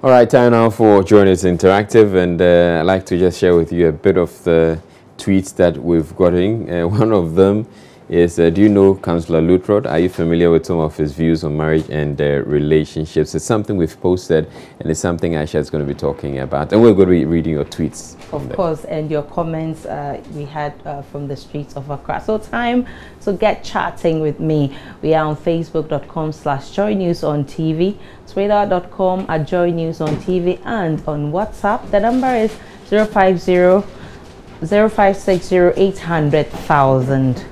All right, time now for Journalists Interactive, and I'd like to just share with you a bit of the tweets that we've gotten. One of them is, do you know Councillor Lutrod? Are you familiar with some of his views on marriage and relationships? It's something we've posted, and it's something Aisha is going to be talking about. And we're going to be reading your tweets. Of course, and your comments we had from the streets of Accra. So time to get chatting with me. We are on facebook.com/joynewsontv, twitter.com/joynewsontv, and on WhatsApp. The number is 050-0560-800,000.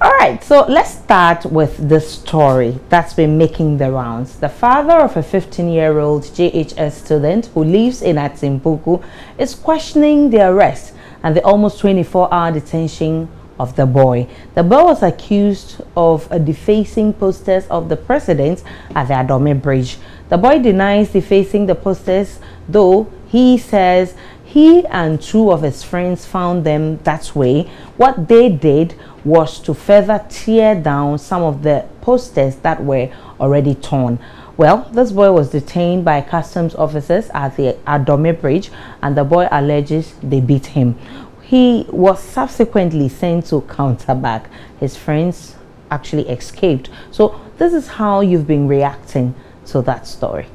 All right, so let's start with the story that's been making the rounds. The father of a 15-year-old JHS student who lives in Atimpuku is questioning the arrest and the almost 24-hour detention of the boy. The boy was accused of defacing posters of the president at the Adome Bridge. The boy denies defacing the posters, though he says he and two of his friends found them that way. What they did was to further tear down some of the posters that were already torn. Well, this boy was detained by customs officers at the Adome Bridge, and the boy alleges they beat him. He was subsequently sent to counterback. His friends actually escaped. So this is how you've been reacting to that story.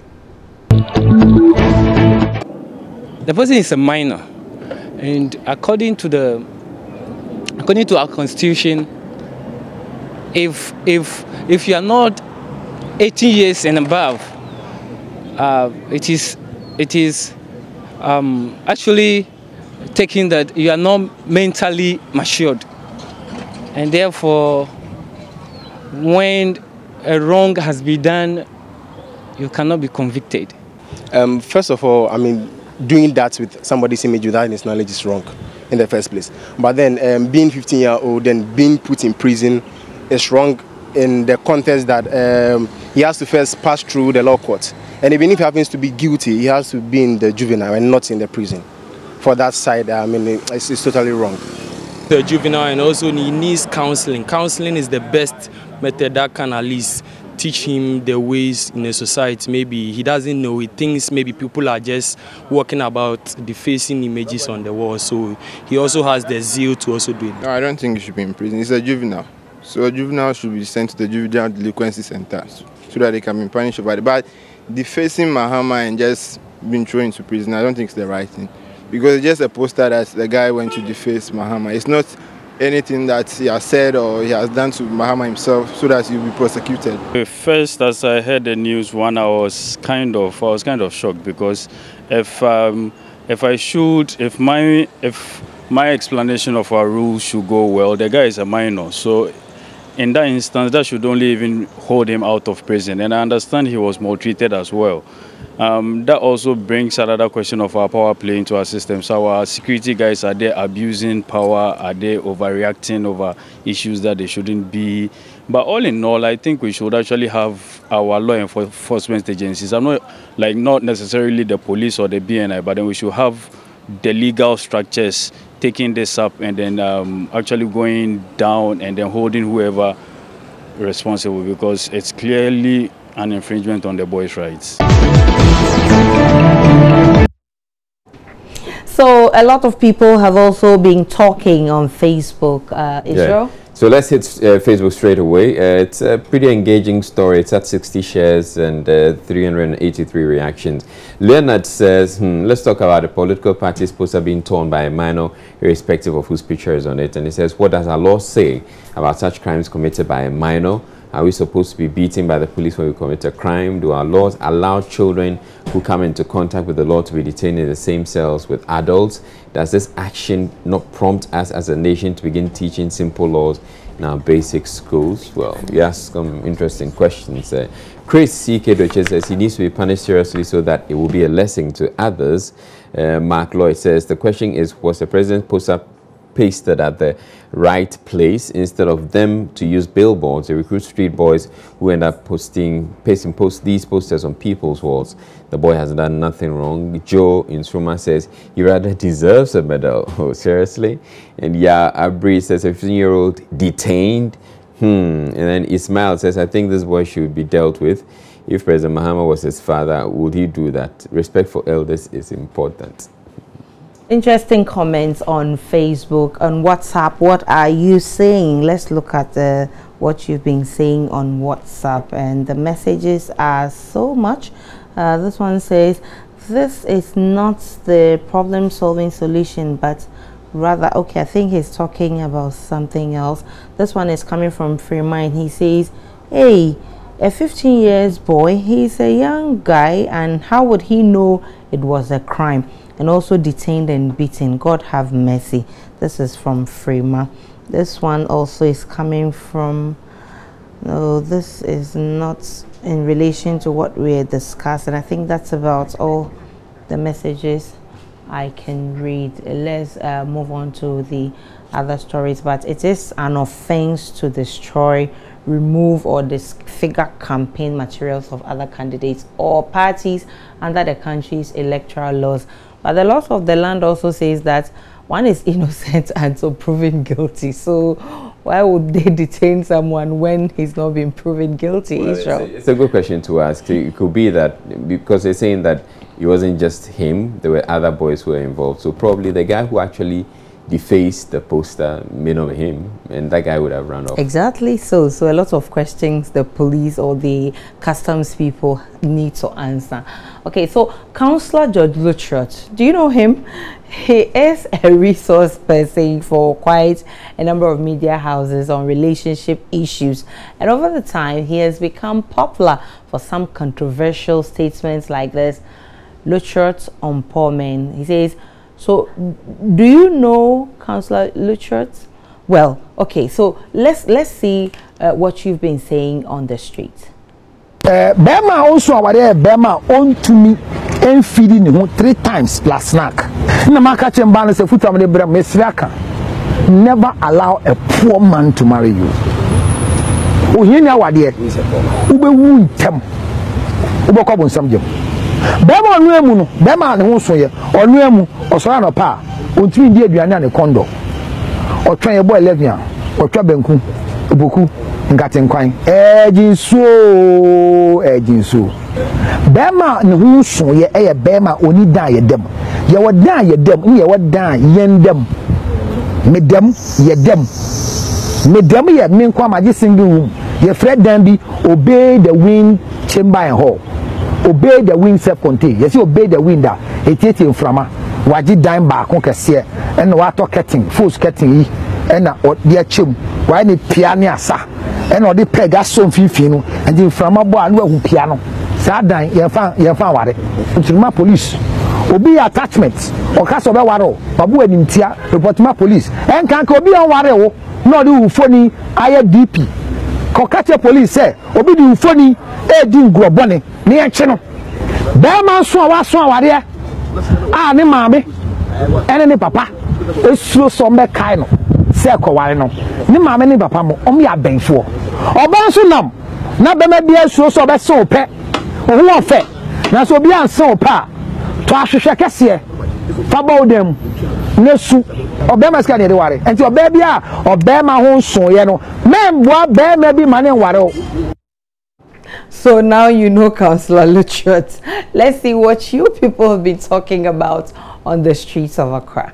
The person is a minor, and according to our constitution, if you are not 18 years and above, it is actually taking that you are not mentally matured, and therefore when a wrong has been done, you cannot be convicted. First of all, I mean, doing that with somebody's image without his knowledge is wrong in the first place. But then being 15-year-old and being put in prison is wrong in the context that he has to first pass through the law court. And even if he happens to be guilty, he has to be in the juvenile and not in the prison. For that side, I mean, it's totally wrong. The juvenile, and also he needs counseling. Counseling is the best method that can at least teach him the ways in a society. Maybe he doesn't know, he thinks maybe people are just walking about defacing images on the wall, so he also has the zeal to also do it. No, I don't think he should be in prison. He's a juvenile, so a juvenile should be sent to the juvenile delinquency center so that they can be punished about it. But defacing Mahama and just being thrown into prison, I don't think it's the right thing, because it's just a poster that the guy went to deface Mahama. It's not anything that he has said or he has done to Mahama himself so that he'll be prosecuted. First, as I heard the news, I was kind of shocked, because if my explanation of our rules should go well, the guy is a minor, so in that instance, that should only even hold him out of prison. And I understand he was maltreated as well. That also brings another question of our power play into our system. So our security guys, are they abusing power? Are they overreacting over issues that they shouldn't be? But all in all, I think we should actually have our law enforcement agencies. I'm not necessarily the police or the BNI, but then we should have the legal structures taking this up and then actually going down and then holding whoever responsible, because it's clearly an infringement on the boys' rights. So a lot of people have also been talking on Facebook, Israel. Yeah. So let's hit Facebook straight away. It's a pretty engaging story. It's at 60 shares and 383 reactions. Leonard says, let's talk about the political party's poster being torn by a minor, irrespective of whose picture is on it. And he says, what does our law say about such crimes committed by a minor? Are we supposed to be beaten by the police when we commit a crime? Do our laws allow children who come into contact with the law to be detained in the same cells with adults? Does this action not prompt us as a nation to begin teaching simple laws in our basic schools? Well, you ask some interesting questions there. Chris C.K. Doche says he needs to be punished seriously so that it will be a lesson to others. Mark Lloyd says the question is, was the president's poster pasted at the right place? Instead of them to use billboards, they recruit street boys who end up pasting these posters on people's walls. The boy has done nothing wrong. Joe in Sruma says he rather deserves a medal. Oh, seriously? And yeah, Abri says a 15-year-old detained And then Ismail says, I think this boy should be dealt with. If Pres.Mahama was his father, would he do that? Respect for elders is important. Interesting comments on Facebook, on WhatsApp. What are you saying? Let's look at what you've been saying on WhatsApp, and the messages are so much. This one says, this is not the problem-solving solution, but rather, okay, I think he's talking about something else. This one is coming from Free Mind. He says, hey, a 15 years boy, he's a young guy, and how would he know it was a crime? And also detained and beaten. God have mercy. This is from Freema. This one also is coming from, no, this is not in relation to what we're discussing. I think that's about all the messages I can read. Let's move on to the other stories. But it is an offense to destroy, remove, or disfigure campaign materials of other candidates or parties under the country's electoral laws. But the laws of the land also says that one is innocent until proven guilty. So why would they detain someone when he's not been proven guilty? Well, it's a good question to ask. It could be that because they're saying that it wasn't just him, there were other boys who were involved. So probably the guy who actually defaced the poster may not be him, and that guy would have run off. Exactly. So a lot of questions the police or the customs people need to answer. Okay, so Councillor George Luchot, do you know him? He is a resource person for quite a number of media houses on relationship issues, and over the time he has become popular for some controversial statements like this. Luchot on poor men. He says, so do you know Councillor Luchot? Well, okay, so let's see what you've been saying on the street. Bema also aware Bema on to me and feeding him 3 times plus snack. Namaka chembana se futa me bra mesriaka. Never allow a poor man to marry you. O hinya wade ube wu ntem. Ube ko bonsam jem. Bema onu emu no, bema ne ho so ye. Onu emu osora no pa. Ontimi di aduane ane kondo. Otwan ye bo 11 a. Otwa banku, oboku, ngatenkwan. Ejinso. Bema ne ho so ye eye bema oni dan ye dem. Ye wadan ye dem, ni ye wadan yendem. Medem ye dem. Medem ye menkwa maji single room. Ye fred dan bi obey the wind chamber and hall. Obey the wind self-contained. Yes, you obey the wind that it is in frama. Waji dime back on Cassia and water cutting, full cutting, and dear chim, why need piano sa and or the pegason fifino and in frama boy who piano. Sad dying, you found what to my police. Obey attachments or castle waro, babu and in tia, report my police and can't be on waro, no do funny IFDP. Kokate police say, obi di funny, din grobone. Near channel. Bema so ware. Ah, ne mame. Ene ne papa. Esuo so mbe kai no. Se ko ware no. Ne mame ne papa mo om ya benfo. Oba so nam. Na bema bia esuo so be so pe. Ohu ofe. Na so bia anse opa. To ahwehwe kese. Fa ba odem. Nesu. Obema ska ne de ware. Enti oba bia obema ho so ye no. Memboa bema bi mane ware o. So now you know Councillor Luchot. Let's see what you people have been talking about on the streets of Accra.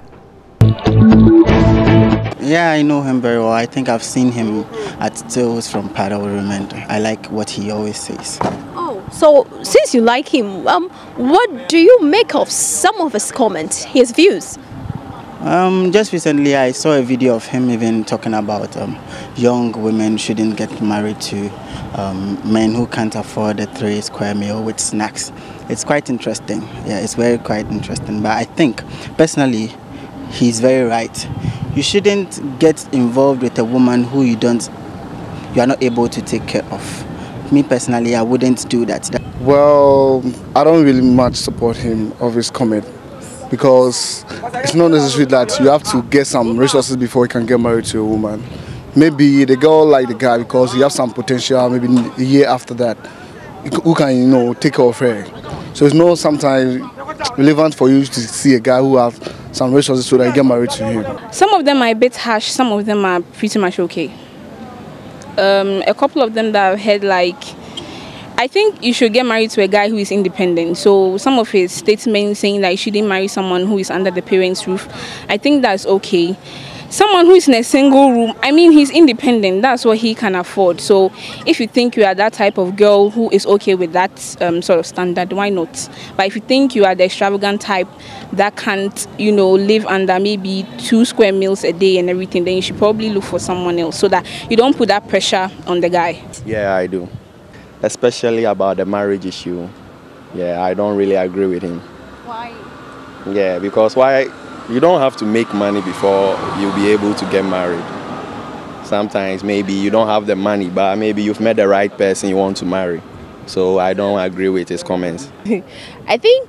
Yeah, I know him very well. I think I've seen him at Tales from Padawari, and I like what he always says. Oh, so since you like him, what do you make of some of his comments, his views? Just recently I saw a video of him even talking about young women shouldn't get married to men who can't afford a 3 square meal with snacks. It's quite interesting. Yeah, it's quite interesting. But I think personally he's very right. You shouldn't get involved with a woman who you are not able to take care of. Me personally, I wouldn't do that. Well, I don't really much support him of his comment, because it's not necessary that you have to get some resources before you can get married to a woman. Maybe the girl like the guy because he has some potential. Maybe a year after that, who can take care of her. So it's not sometimes relevant for you to see a guy who have some resources so that you get married to him. Some of them are a bit harsh. Some of them are pretty much okay. a couple of them that I've heard, like, I think you should get married to a guy who is independent. So some of his statements saying that you shouldn't marry someone who is under the parents' roof, I think that's okay. Someone who is in a single room, I mean, he's independent. That's what he can afford. So if you think you are that type of girl who is okay with that sort of standard, why not? But if you think you are the extravagant type that can't, you know, live under maybe 2 square meals a day and everything, then you should probably look for someone else so that you don't put that pressure on the guy. Yeah, I do. Especially about the marriage issue. Yeah, I don't really agree with him. Why? Yeah, because why? You don't have to make money before you'll be able to get married. Sometimes maybe you don't have the money, but maybe you've met the right person you want to marry. So I don't agree with his comments. I think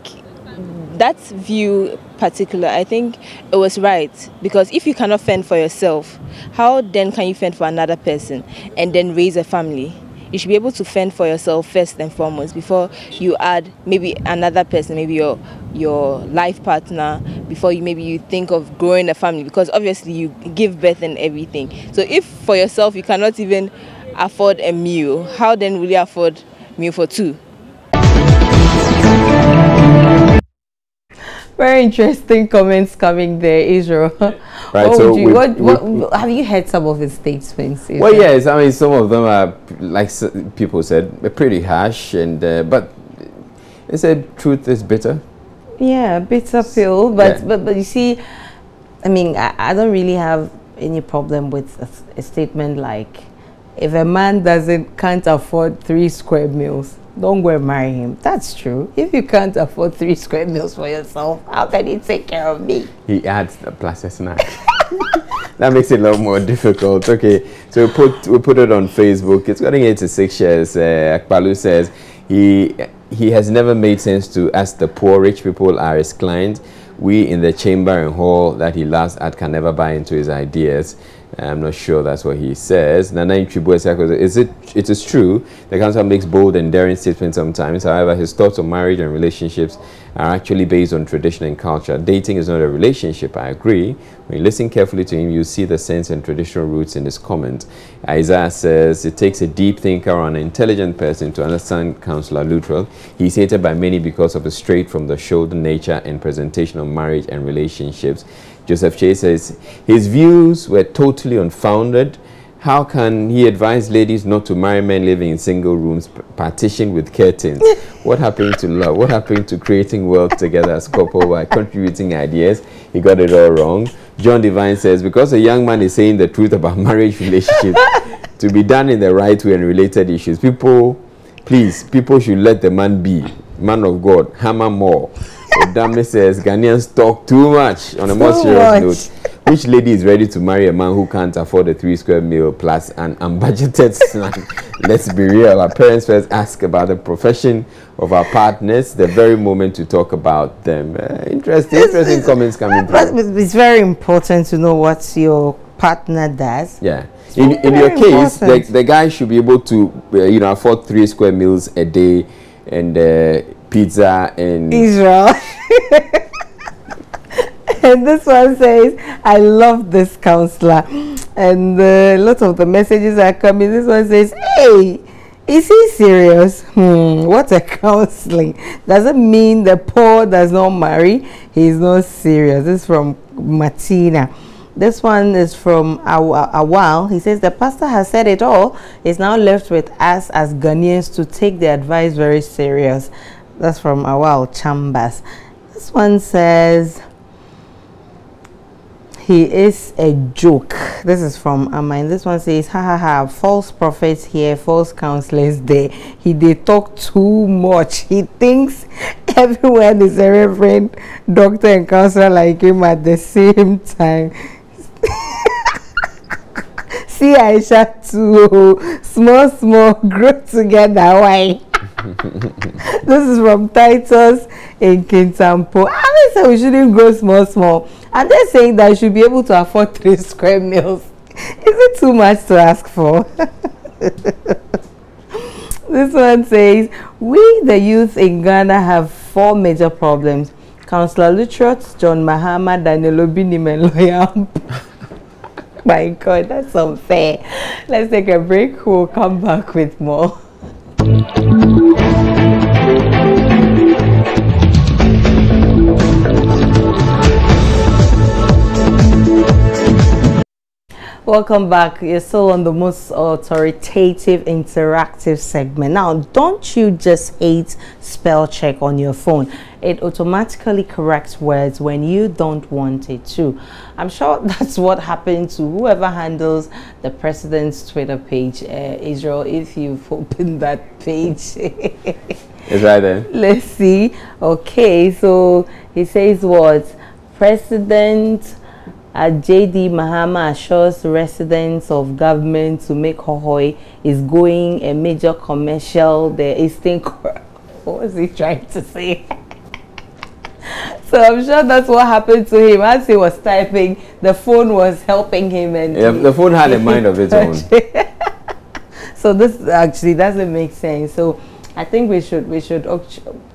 that view particular, I think it was right, because if you cannot fend for yourself, how then can you fend for another person and then raise a family? You should be able to fend for yourself first and foremost before you add maybe another person, maybe your life partner, before you think of growing a family, because obviously you give birth and everything. So if for yourself you cannot even afford a meal, how then will you afford meal for 2? Very interesting comments coming there, Israel. Right, what have you heard some of his statements? Israel? Well, yes, I mean, some of them are, like people said, pretty harsh, and but they said truth is bitter. Yeah, bitter pill, but you see, I mean, I don't really have any problem with a statement like, if a man can't afford 3 square meals, don't go and marry him. That's true. If you can't afford 3 square meals for yourself, how can you take care of me? He adds the plus a snack. That makes it a lot more difficult. Okay, so we put it on Facebook. It's getting 86 shares. Akbalu says he has never made sense to ask the poor. Rich people are his clients. We in the chamber and hall that he laughs at can never buy into his ideas. I'm not sure that's what he says. It is true. The council makes bold and daring statements sometimes. However, his thoughts on marriage and relationships are actually based on tradition and culture. Dating is not a relationship, I agree. When you listen carefully to him, you see the sense and traditional roots in his comments. Isaiah says, it takes a deep thinker or an intelligent person to understand Councillor Luttrell. He's hated by many because of the straight from the shoulder nature and presentation of marriage and relationships. Joseph Che says, his views were totally unfounded. How can he advise ladies not to marry men living in single rooms partitioned with curtains? What happened to love? What happened to creating wealth together as couple by contributing ideas? He got it all wrong. John Divine says, because a young man is saying the truth about marriage relationships to be done in the right way and related issues, people should let the man be. Man of God, hammer more. Dame says Ghanaians talk too much on a more serious note. Which lady is ready to marry a man who can't afford a 3 square meal plus an unbudgeted snack? Let's be real. Our parents first ask about the profession of our partners the very moment to talk about them. Interesting comments coming through. It's very important to know what your partner does. Yeah. In your case, the guy should be able to afford 3 square meals a day and pizza and Israel. And this one says, I love this counselor. And a lot of the messages are coming. This one says, hey, is he serious? What a counseling. Doesn't mean the poor does not marry. He's not serious. This is from Martina. This one is from Awal. He says, the pastor has said it all. It's now left with us as Ghanaians to take the advice very serious. That's from Awal Chambers. This one says, he is a joke. This is from Amain. This one says, ha ha ha, false prophets here, false counselors there. They talk too much. He thinks everyone is a reverend, doctor and counselor like him at the same time. See Aisha too. Small, grow together. Why? This is from Titus in Kintampo. I say we shouldn't grow small. And they're saying that you should be able to afford 3 square meals. Is it too much to ask for? This one says, we the youth in Ghana have 4 major problems. Councillor Luttrell, John Mahama, Daniel Obinim and Lawyer. My God, that's unfair. Let's take a break. We'll come back with more. Welcome back. You're still on the most authoritative interactive segment. Now, don't you just hate spell check on your phone? It automatically corrects words when you don't want it to. I'm sure that's what happened to whoever handles the president's Twitter page. Israel, if you've opened that page. It's right there. Let's see. Okay, so he says what? President Pres.Mahama assures residents of government to make hohoi is going a major commercial. The Eastern what was he trying to say? So I'm sure that's what happened to him. As he was typing, the phone was helping him, and yeah, the phone had a mind of its own. So this actually doesn't make sense. So I think we should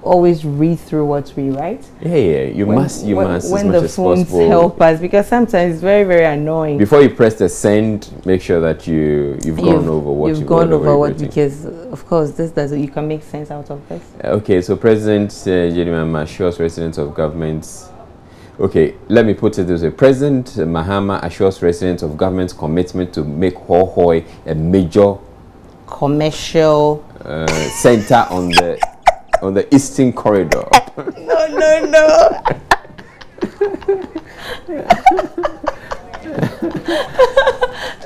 always read through what we write. Yeah, you must when the phones help us, because sometimes it's very, very annoying. Before you press the send, make sure that you've gone over what you've gone over what, because of course this doesn't, you can make sense out of this. Okay, so President Pres.Mahama assures residents of governments. Okay, let me put it this way: Pres.Mahama assures residents of government's commitment to make hohoi a major commercial center on the Eastern Corridor. No.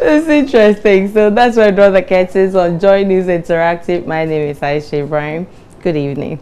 It's interesting. So that's why I draw the curtains on Joy News Interactive. My name is Aisha Ibrahim. Good evening.